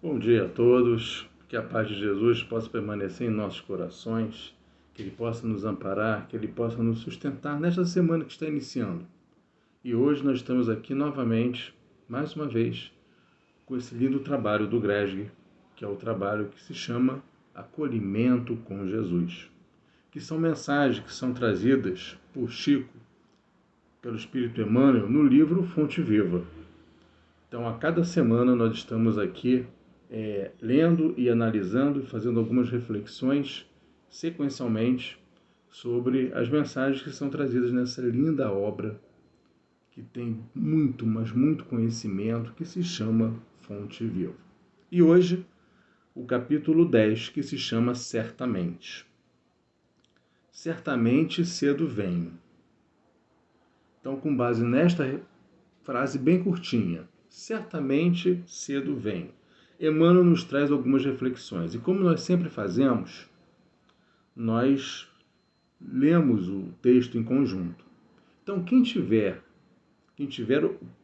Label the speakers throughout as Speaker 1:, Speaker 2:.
Speaker 1: Bom dia a todos, que a paz de Jesus possa permanecer em nossos corações, que Ele possa nos amparar, que Ele possa nos sustentar nesta semana que está iniciando. E hoje nós estamos aqui novamente, mais uma vez, com esse lindo trabalho do Greg, que é o trabalho que se chama Acolhimento com Jesus, que são mensagens que são trazidas por Chico, pelo Espírito Emmanuel, no livro Fonte Viva. Então, a cada semana nós estamos aqui lendo e analisando e fazendo algumas reflexões sequencialmente sobre as mensagens que são trazidas nessa linda obra que tem muito, mas muito conhecimento, que se chama Fonte Viva. E hoje, o capítulo 10, que se chama Certamente. Certamente cedo venho. Então, com base nesta frase bem curtinha, certamente cedo venho, Emmanuel nos traz algumas reflexões. E como nós sempre fazemos, nós lemos o texto em conjunto. Então, quem tiver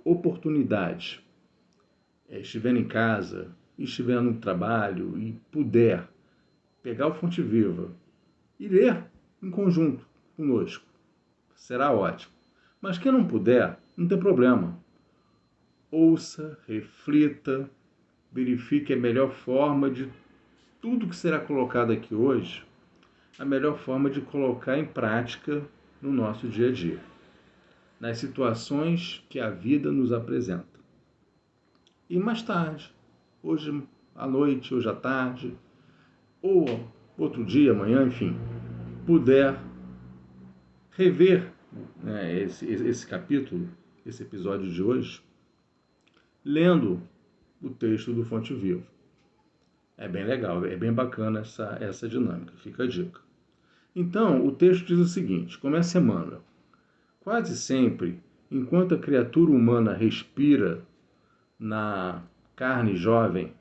Speaker 1: oportunidade, estiver em casa, estiver no trabalho e puder pegar o Fonte Viva e ler em conjunto conosco, será ótimo. Mas quem não puder, não tem problema. Ouça, reflita, verifique a melhor forma de tudo que será colocado aqui hoje, a melhor forma de colocar em prática no nosso dia a dia, nas situações que a vida nos apresenta. E mais tarde, hoje à noite, hoje à tarde, ou outro dia, amanhã, enfim, puder rever esse capítulo, esse episódio de hoje, lendo o texto do Fonte Viva. É bem legal, é bem bacana essa dinâmica, fica a dica. Então, o texto diz o seguinte, começa Emmanuel. Quase sempre, enquanto a criatura humana respira na carne jovem,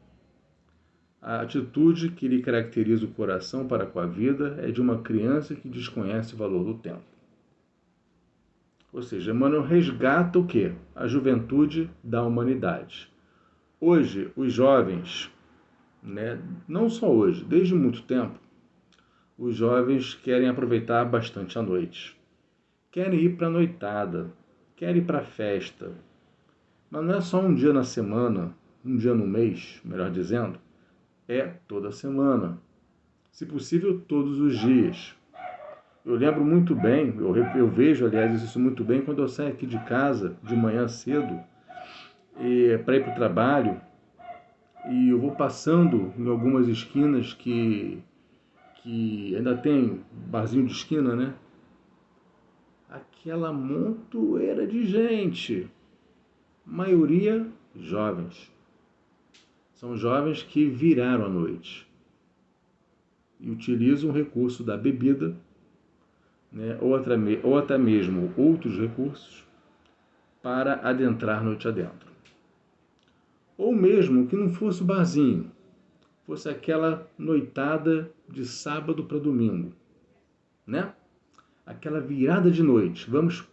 Speaker 1: a atitude que lhe caracteriza o coração para com a vida é de uma criança que desconhece o valor do tempo. Ou seja, Emmanuel resgata o quê? A juventude da humanidade. Hoje, os jovens, não só hoje, desde muito tempo, os jovens querem aproveitar bastante a noite. Querem ir para a noitada, querem ir para a festa. Mas não é só um dia na semana, um dia no mês, melhor dizendo, é toda semana. Se possível, todos os dias. Eu lembro muito bem, eu vejo, aliás, isso muito bem, quando eu saio aqui de casa, de manhã cedo, para ir para o trabalho, e eu vou passando em algumas esquinas que ainda tem barzinho de esquina, né? Aquela montoeira de gente, maioria jovens. São jovens que viraram a noite e utilizam o recurso da bebida, ou até mesmo outros recursos, para adentrar noite adentro. Ou mesmo que não fosse o barzinho, fosse aquela noitada de sábado para domingo, né? Aquela virada de noite, vamos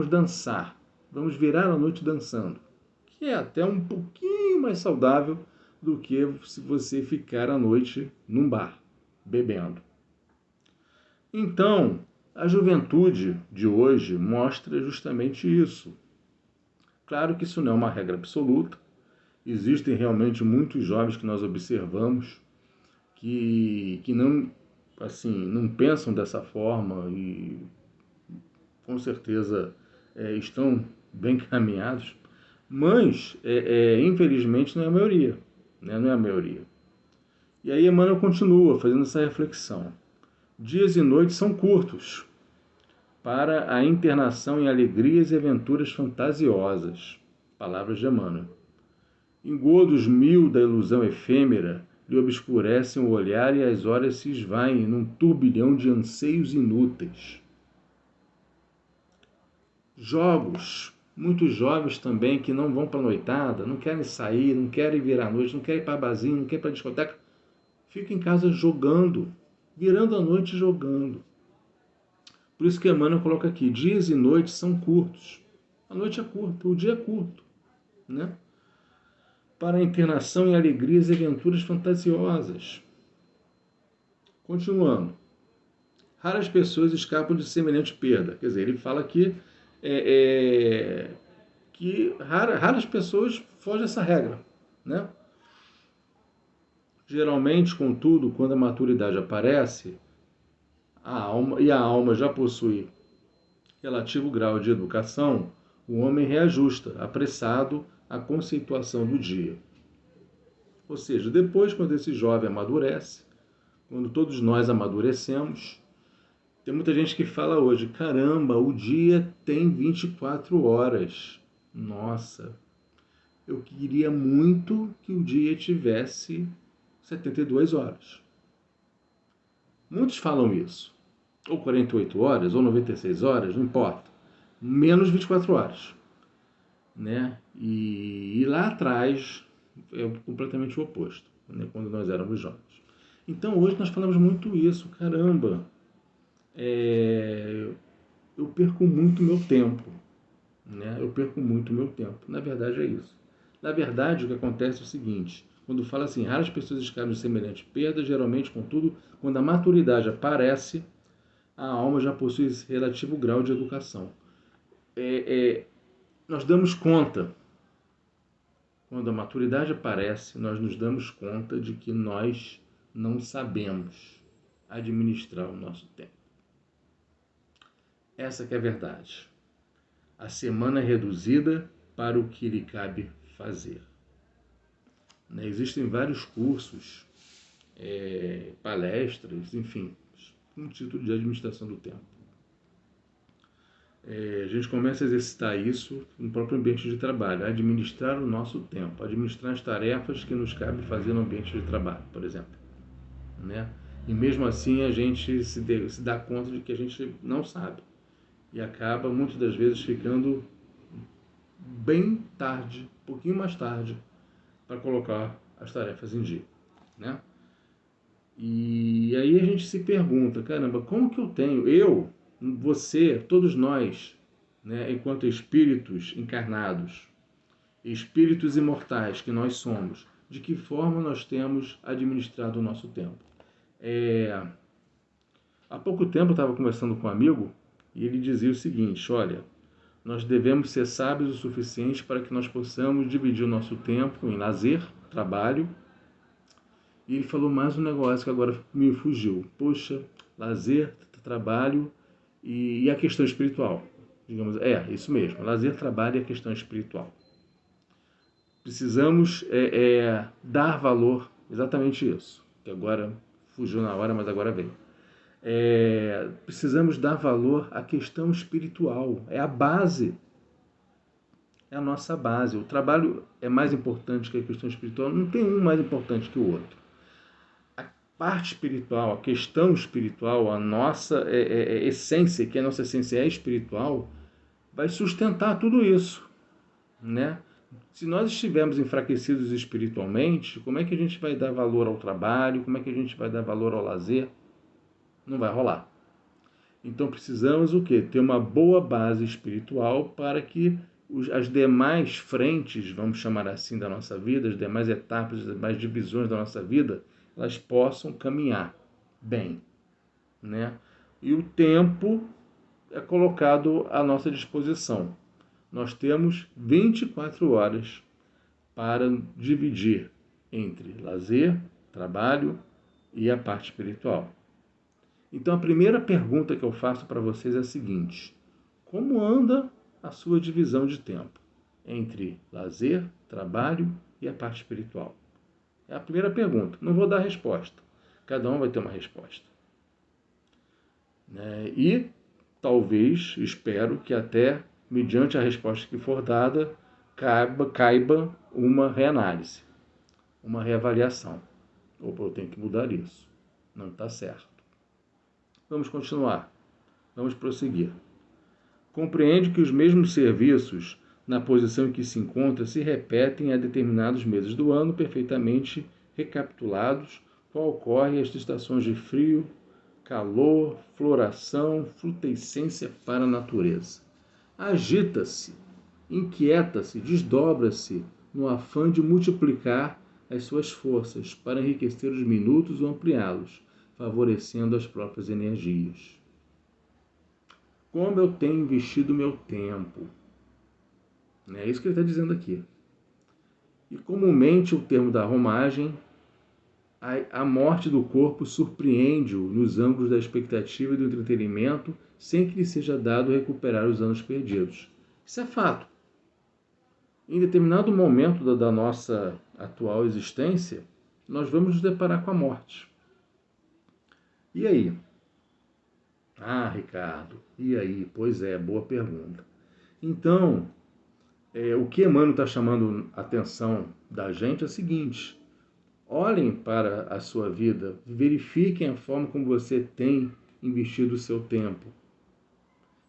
Speaker 1: dançar, vamos virar a noite dançando, que é até um pouquinho mais saudável do que se você ficar a noite num bar, bebendo. Então, a juventude de hoje mostra justamente isso. Claro que isso não é uma regra absoluta. Existem realmente muitos jovens que nós observamos que não pensam dessa forma e com certeza estão bem caminhados, mas infelizmente não é a maioria. Não é a maioria. E aí Emmanuel continua fazendo essa reflexão. Dias e noites são curtos para a internação em alegrias e aventuras fantasiosas. Palavras de Emmanuel. Engodos mil da ilusão efêmera lhe obscurecem o olhar e as horas se esvaem num turbilhão de anseios inúteis. Jogos, muitos jovens também que não vão para a noitada, não querem sair, não querem virar a noite, não querem ir para barzinho, não querem ir para a discoteca, ficam em casa jogando, virando a noite jogando. Por isso que Emmanuel coloca aqui, dias e noites são curtos. A noite é curta, o dia é curto, né? para a internação em alegrias e aventuras fantasiosas. Continuando. Raras pessoas escapam de semelhante perda. Quer dizer, ele fala que raras pessoas fogem dessa regra, né? Geralmente, contudo, quando a maturidade aparece, a alma já possui relativo grau de educação, o homem reajusta, apressado, a conceituação do dia. Ou seja, depois, quando esse jovem amadurece, quando todos nós amadurecemos, tem muita gente que fala hoje, caramba, o dia tem 24 horas. Nossa, eu queria muito que o dia tivesse 72 horas. Muitos falam isso. Ou 48 horas, ou 96 horas, não importa. Menos 24 horas. Né? E lá atrás é completamente o oposto, né? Quando nós éramos jovens. Então hoje nós falamos muito isso. Caramba, eu perco muito meu tempo. Né? Eu perco muito meu tempo. Na verdade é isso. Na verdade o que acontece é o seguinte, quando fala assim, raras pessoas escapam de semelhante perda, geralmente, contudo, quando a maturidade aparece, a alma já possui esse relativo grau de educação. Nós damos conta, quando a maturidade aparece, nós nos damos conta de que nós não sabemos administrar o nosso tempo. Essa que é a verdade. A semana é reduzida para o que lhe cabe fazer. Existem vários cursos, palestras, enfim, com título de administração do tempo. A gente começa a exercitar isso no próprio ambiente de trabalho, administrar o nosso tempo, administrar as tarefas que nos cabe fazer no ambiente de trabalho, por exemplo. Né? E mesmo assim a gente se dá conta de que a gente não sabe e acaba muitas das vezes ficando bem tarde, um pouquinho mais tarde, para colocar as tarefas em dia. Né? E aí a gente se pergunta, caramba, como que eu tenho, você, todos nós, né, enquanto espíritos encarnados, espíritos imortais que nós somos, de que forma nós temos administrado o nosso tempo? Há pouco tempo eu estava conversando com um amigo e ele dizia o seguinte, olha, nós devemos ser sábios o suficiente para que nós possamos dividir o nosso tempo em lazer, trabalho. E ele falou mais um negócio que agora me fugiu. Poxa, lazer, trabalho e a questão espiritual. Digamos, isso mesmo, lazer, trabalho e a questão espiritual. Precisamos dar valor, exatamente isso, que agora fugiu na hora, mas agora veio. Precisamos dar valor à questão espiritual, é a base, é a nossa base. O trabalho é mais importante que a questão espiritual, não tem um mais importante que o outro. A parte espiritual, a questão espiritual, a nossa essência, que a nossa essência é espiritual, vai sustentar tudo isso, né? Se nós estivermos enfraquecidos espiritualmente, como é que a gente vai dar valor ao trabalho? Como é que a gente vai dar valor ao lazer? Não vai rolar. Então precisamos o quê? Ter uma boa base espiritual para que as demais frentes, vamos chamar assim, da nossa vida, as demais etapas, as demais divisões da nossa vida, elas possam caminhar bem, né? E o tempo é colocado à nossa disposição. Nós temos 24 horas para dividir entre lazer, trabalho e a parte espiritual. Então a primeira pergunta que eu faço para vocês é a seguinte: como anda a sua divisão de tempo entre lazer, trabalho e a parte espiritual? É a primeira pergunta. Não vou dar resposta. Cada um vai ter uma resposta. E talvez, espero que até, mediante a resposta que for dada, caiba uma reanálise, uma reavaliação. Opa, eu tenho que mudar isso. Não está certo. Vamos continuar. Vamos prosseguir. Compreende que os mesmos serviços, na posição em que se encontra, se repetem a determinados meses do ano, perfeitamente recapitulados, qual ocorre as estações de frio, calor, floração, frutescência para a natureza. Agita-se, inquieta-se, desdobra-se no afã de multiplicar as suas forças para enriquecer os minutos ou ampliá-los, favorecendo as próprias energias. Como eu tenho investido meu tempo? É isso que ele está dizendo aqui. E comumente o termo da romagem, a morte do corpo surpreende-o nos ângulos da expectativa e do entretenimento, sem que lhe seja dado recuperar os anos perdidos. Isso é fato. Em determinado momento da nossa atual existência, nós vamos nos deparar com a morte. E aí? Ah, Ricardo, e aí? Pois é, boa pergunta. Então, o que Emmanuel está chamando a atenção da gente é o seguinte: olhem para a sua vida, verifiquem a forma como você tem investido o seu tempo.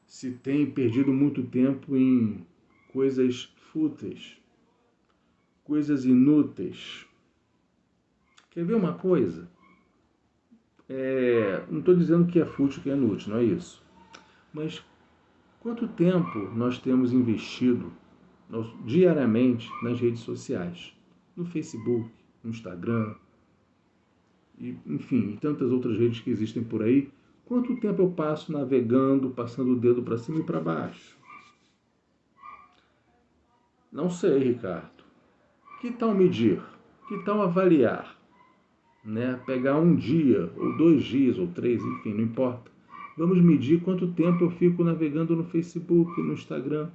Speaker 1: Se tem perdido muito tempo em coisas fúteis, coisas inúteis. Quer ver uma coisa? Não estou dizendo que é fútil, que é inútil, não é isso. Mas quanto tempo nós temos investido diariamente nas redes sociais? No Facebook, no Instagram, enfim, e tantas outras redes que existem por aí. Quanto tempo eu passo navegando, passando o dedo para cima e para baixo? Não sei, Ricardo. Que tal medir? Que tal avaliar? Pegar um dia, ou 2 dias, ou 3, enfim, não importa. Vamos medir quanto tempo eu fico navegando no Facebook, no Instagram.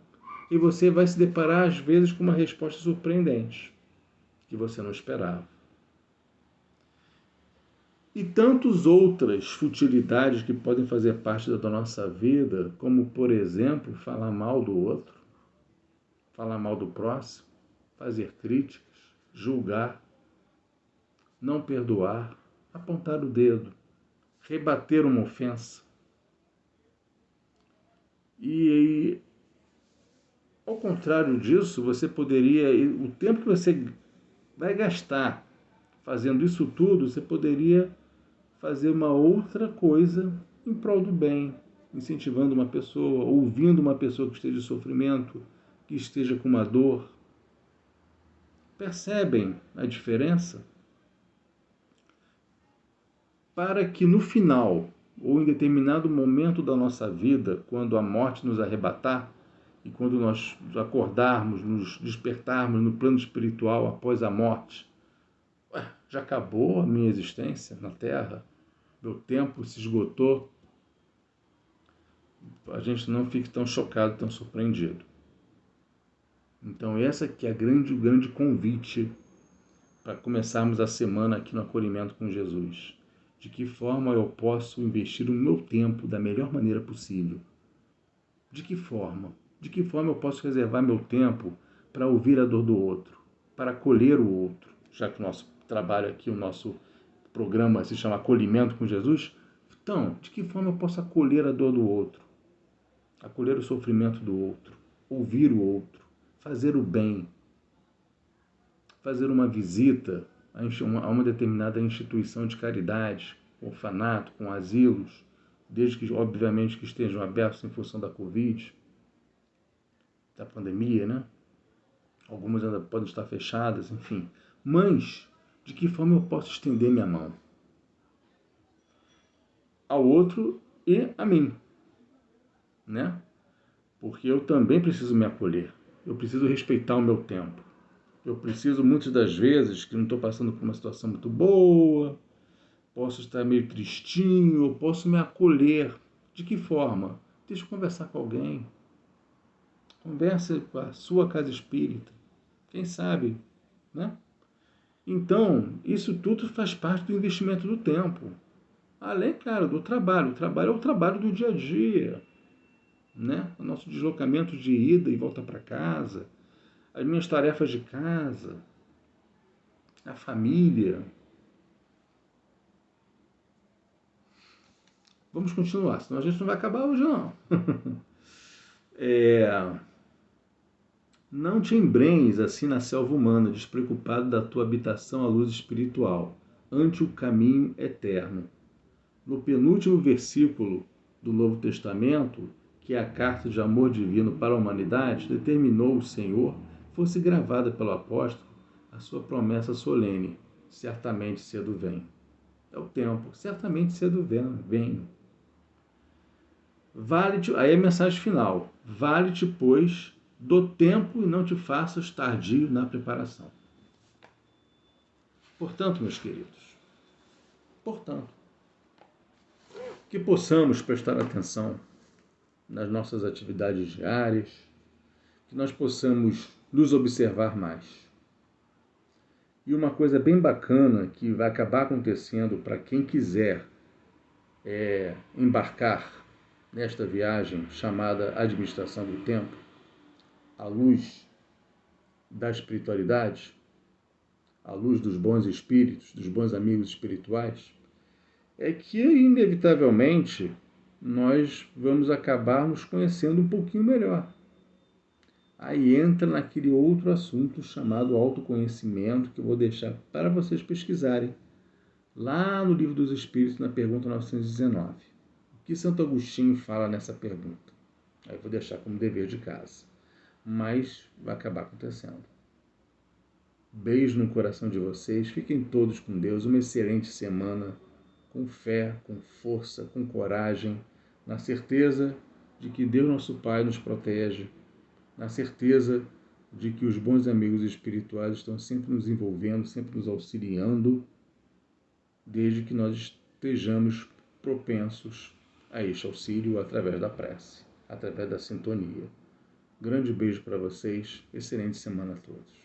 Speaker 1: E você vai se deparar, às vezes, com uma resposta surpreendente, que você não esperava. E tantas outras futilidades que podem fazer parte da nossa vida, como, por exemplo, falar mal do outro, falar mal do próximo, fazer críticas, julgar, não perdoar, apontar o dedo, rebater uma ofensa. E ao contrário disso, você poderia, o tempo que você vai gastar fazendo isso tudo, você poderia fazer uma outra coisa em prol do bem, incentivando uma pessoa, ouvindo uma pessoa que esteja em sofrimento, que esteja com uma dor. Percebem a diferença? Para que no final, ou em determinado momento da nossa vida, quando a morte nos arrebatar, e quando nós acordarmos, nos despertarmos no plano espiritual após a morte, já acabou a minha existência na Terra? Meu tempo se esgotou? A gente não fique tão chocado, tão surpreendido. Então essa que é o grande convite para começarmos a semana aqui no Acolhimento com Jesus. De que forma eu posso investir o meu tempo da melhor maneira possível? De que forma? De que forma eu posso reservar meu tempo para ouvir a dor do outro, para acolher o outro? Já que o nosso trabalho aqui, o nosso programa se chama Acolhimento com Jesus, então, de que forma eu posso acolher a dor do outro? Acolher o sofrimento do outro, ouvir o outro, fazer o bem, fazer uma visita a uma determinada instituição de caridade, com orfanato, com asilos, desde que, obviamente, que estejam abertos em função da Covid, da pandemia, né? Algumas ainda podem estar fechadas, enfim. Mas, de que forma eu posso estender minha mão ao outro e a mim, né? Porque eu também preciso me acolher. Eu preciso respeitar o meu tempo. Eu preciso, muitas das vezes, que não estou passando por uma situação muito boa, posso estar meio tristinho, eu posso me acolher. De que forma? Deixa eu conversar com alguém. Converse com a sua casa espírita. Quem sabe, né? Então, isso tudo faz parte do investimento do tempo. Além, claro, do trabalho. O trabalho é o trabalho do dia a dia, né? O nosso deslocamento de ida e volta para casa, as minhas tarefas de casa, a família. Vamos continuar, senão a gente não vai acabar hoje, não. Não te embrenhes assim na selva humana, despreocupado da tua habitação à luz espiritual, ante o caminho eterno. No penúltimo versículo do Novo Testamento, que é a carta de amor divino para a humanidade, determinou o Senhor
Speaker 2: fosse gravada pelo apóstolo a sua promessa solene: certamente cedo vem. É o tempo, certamente cedo vem. Vale-te, aí a mensagem final: vale-te, pois, do tempo e não te faças tardio na preparação. Portanto, meus queridos, que possamos prestar atenção nas nossas atividades diárias, que nós possamos nos observar mais. E uma coisa bem bacana que vai acabar acontecendo para quem quiser embarcar nesta viagem chamada administração do tempo, à luz da espiritualidade, à luz dos bons espíritos, dos bons amigos espirituais, é que, inevitavelmente, nós vamos acabar nos conhecendo um pouquinho melhor. Aí entra naquele outro assunto chamado autoconhecimento, que eu vou deixar para vocês pesquisarem, lá no Livro dos Espíritos, na pergunta 919. O que Santo Agostinho fala nessa pergunta? Aí eu vou deixar como dever de casa. Mas vai acabar acontecendo. Beijo no coração de vocês, fiquem todos com Deus, uma excelente semana, com fé, com força, com coragem, na certeza de que Deus nosso Pai nos protege, na certeza de que os bons amigos espirituais estão sempre nos envolvendo, sempre nos auxiliando, desde que nós estejamos propensos a este auxílio através da prece, através da sintonia. Grande beijo para vocês, excelente semana a todos.